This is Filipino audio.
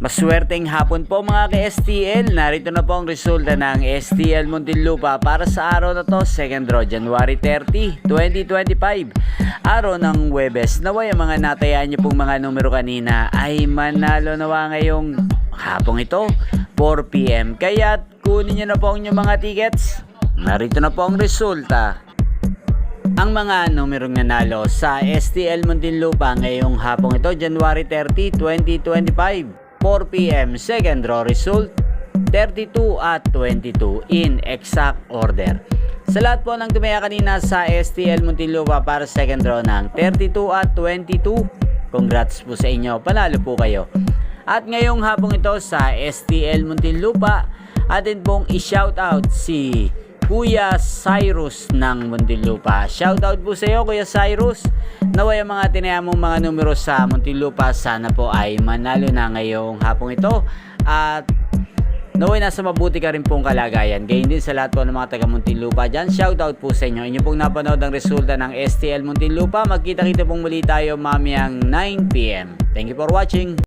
Maswerteng hapon po mga ka-STL. Narito na po ang resulta ng STL Muntinlupa para sa araw na to, second draw, January 30, 2025. Araw ng Huwebes. Naway ang mga natayaan nyo pong mga numero kanina ay manalo nawa ngayong hapong ito, 4 PM. Kaya kunin nyo na po ang inyong mga tickets. Narito na po ang resulta. Ang mga numerong nanalo sa STL Muntinlupa ngayong hapong ito, January 30, 2025. 4 PM, second draw result, 32 at 22 in exact order. Sa lahat po ng tumaya kanina sa STL Muntinlupa para second draw ng 32 at 22, congrats po sa inyo, panalo po kayo. At ngayong hapong ito sa STL Muntinlupa, atin pong i-shoutout si Kuya Cyrus ng Muntinlupa. Shoutout po sa iyo, Kuya Cyrus. Naway ang mga tinayang mong mga numero sa Muntinlupa, sana po ay manalo na ngayong hapong ito. At naway nasa mabuti ka rin pong kalagayan. Gayun din sa lahat po ng mga taga Muntinlupa dyan. Shoutout po sa inyo. Inyo pong napanood ang resulta ng STL Muntinlupa. Magkita-kita pong muli tayo mamayang 9 PM. Thank you for watching.